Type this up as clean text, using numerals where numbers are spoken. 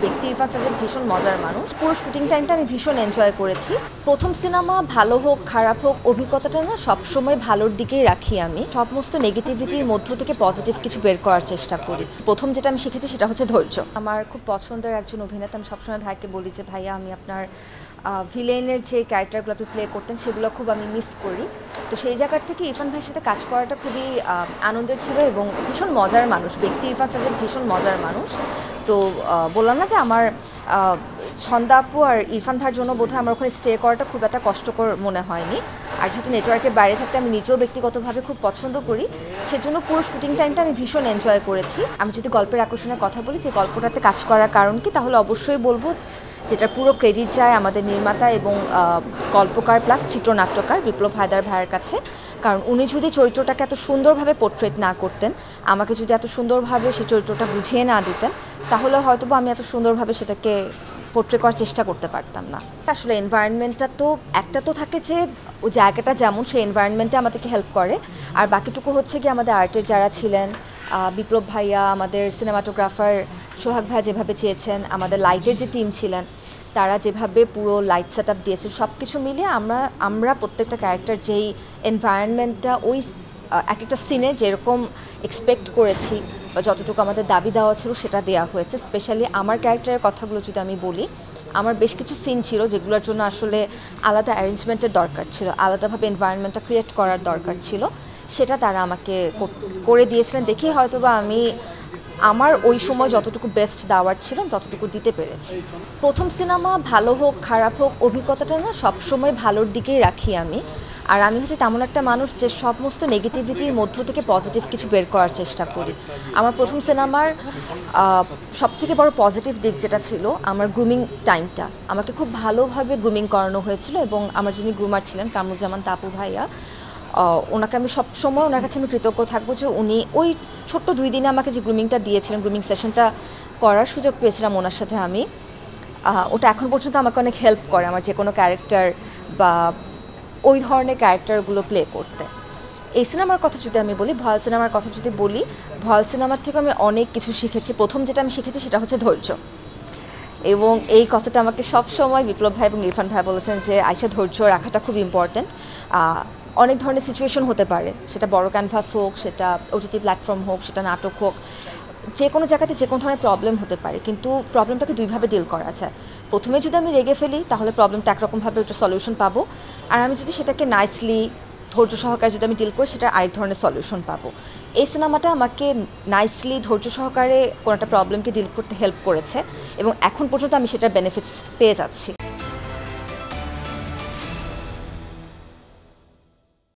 ব্যক্তি ইরফান সাজ্জাদ ভীষণ মজার মানুষ। পুরো শুটিং টাইমটা আমি ভীষণ এনজয় করেছি। প্রথম সিনেমা ভালো হোক খারাপ হোক অভিজ্ঞতাটা না সবসময় ভালোর দিকেই রাখি। আমি সমস্ত নেগেটিভিটির মধ্য থেকে পজিটিভ কিছু বের করার চেষ্টা করি। প্রথম যেটা আমি শিখেছি সেটা হচ্ছে ধৈর্য। আমার খুব পছন্দের একজন অভিনেতা, আমি সবসময় ভাইকে বলি যে ভাইয়া আমি আপনার ভিলেনের যে ক্যারেক্টারগুলো আপনি প্লে করতেন সেগুলো খুব আমি মিস করি। তো সেই জায়গার থেকে ইরফান ভাইয়ের সাথে কাজ করাটা খুবই আনন্দের ছিল এবং ভীষণ মজার মানুষ। ব্যক্তি ইরফান সাজ্জাদ ভীষণ মজার মানুষ। তো বললাম না যে আমার ছন্দা আপু আর ইরফান ভাইয়ের জন্য বোধহয় আমার ওখানে স্টে করাটা খুব একটা কষ্টকর মনে হয়নি। আর যেহেতু নেটওয়ার্কের বাইরে থাকতে আমি নিজেও ব্যক্তিগতভাবে খুব পছন্দ করি, সেজন্য পুরো শুটিং টাইমটা আমি ভীষণ এনজয় করেছি। আমি যদি গল্পের আকর্ষণের কথা বলি যে গল্পটাতে কাজ করার কারণ কি, তাহলে অবশ্যই বলবো যেটা পুরো ক্রেডিট যায় আমাদের নির্মাতা এবং গল্পকার প্লাস চিত্রনাট্যকার বিপ্লব হায়দার ভাইয়ের কাছে। কারণ উনি যদি চরিত্রটাকে এত সুন্দরভাবে পোর্ট্রেট না করতেন, আমাকে যদি এত সুন্দরভাবে সেই চরিত্রটা বুঝিয়ে না দিতেন, তাহলে হয়তো আমি এত সুন্দরভাবে সেটাকে পোর্ট্রেট করার চেষ্টা করতে পারতাম না। আসলে এনভায়রনমেন্টটা তো একটা তো থাকে যে ওই জায়গাটা যেমন সেই এনভায়রনমেন্টে আমাদেরকে হেল্প করে, আর বাকিটুকু হচ্ছে কি আমাদের আর্টের যারা ছিলেন, বিপ্লব ভাইয়া, আমাদের সিনেমাটোগ্রাফার সোহাগ ভাই যেভাবে চেয়েছেন, আমাদের লাইটের যে টিম ছিলেন তারা যেভাবে পুরো লাইট সেট আপ দিয়েছে, সব কিছু মিলিয়ে আমরা প্রত্যেকটা ক্যারেক্টার যেই এনভায়রনমেন্টটা ওই এক একটা সিনে যেরকম এক্সপেক্ট করেছি বা যতটুকু আমাদের দাবি দেওয়া ছিল সেটা দেওয়া হয়েছে। স্পেশালি আমার ক্যারেক্টারের কথাগুলো যদি আমি বলি, আমার বেশ কিছু সিন ছিল যেগুলোর জন্য আসলে আলাদা অ্যারেঞ্জমেন্টের দরকার ছিল, আলাদাভাবে এনভায়রনমেন্টটা ক্রিয়েট করার দরকার ছিল। সেটা তারা আমাকে করে দিয়েছিলেন দেখেই হয়তো বা আমি আমার ওই সময় যতটুকু বেস্ট দেওয়ার ছিল ততটুকু দিতে পেরেছি। প্রথম সিনেমা ভালো হোক খারাপ হোক অভিজ্ঞতাটা না সবসময় ভালোর দিকেই রাখি আমি। আর আমি হচ্ছে তেমন একটা মানুষ যে সমস্ত নেগেটিভিটির মধ্য থেকে পজিটিভ কিছু বের করার চেষ্টা করি। আমার প্রথম সিনেমার সবথেকে বড় পজিটিভ দিক যেটা ছিল আমার গ্রুমিং টাইমটা। আমাকে খুব ভালোভাবে গ্রুমিং করানো হয়েছিল এবং আমার যিনি গ্রুমার ছিলেন কামরুজ্জামান তাপু ভাইয়া, ওনাকে আমি সবসময় ওনার কাছে আমি কৃতজ্ঞ থাকবো যে উনি ওই ছোট্ট 2 দিনে আমাকে যে গ্রুমিংটা দিয়েছিলেন, গ্রুমিং সেশনটা করার সুযোগ পেয়েছিলাম ওনার সাথে আমি। ওটা এখন পর্যন্ত আমাকে অনেক হেল্প করে আমার যে কোনো ক্যারেক্টার বা ওই ধরনের ক্যারেক্টারগুলো প্লে করতে। এই সিনেমার কথা যদি আমি বলি, ভয়াল সিনেমার কথা যদি বলি, ভয়াল সিনেমার থেকে আমি অনেক কিছু শিখেছি। প্রথম যেটা আমি শিখেছি সেটা হচ্ছে ধৈর্য, এবং এই কথাটা আমাকে সবসময় বিপ্লব ভাই এবং ইরফান ভাই বলেছেন যে আয়শা ধৈর্য রাখাটা খুব ইম্পর্ট্যান্ট। অনেক ধরনের সিচুয়েশন হতে পারে, সেটা বড় ক্যানভাস হোক, সেটা ওটিটি প্ল্যাটফর্ম হোক, সেটা নাটক হোক, যে কোনো জায়গাতে যে কোনো ধরনের প্রবলেম হতে পারে, কিন্তু প্রবলেমটাকে দুইভাবে ডিল করা যায়। প্রথমে যদি আমি রেগে ফেলি তাহলে প্রবলেমটা একরকমভাবে একটা সলিউশন পাবো, আর আমি যদি সেটাকে নাইসলি ধৈর্য সহকারে যদি আমি ডিল করি সেটা আরেক ধরনের সলিউশন পাবো। এই সিনেমাটা আমাকে নাইসলি ধৈর্য সহকারে কোনো একটা প্রবলেমকে ডিল করতে হেল্প করেছে এবং এখন পর্যন্ত আমি সেটার বেনিফিটস পেয়ে যাচ্ছি।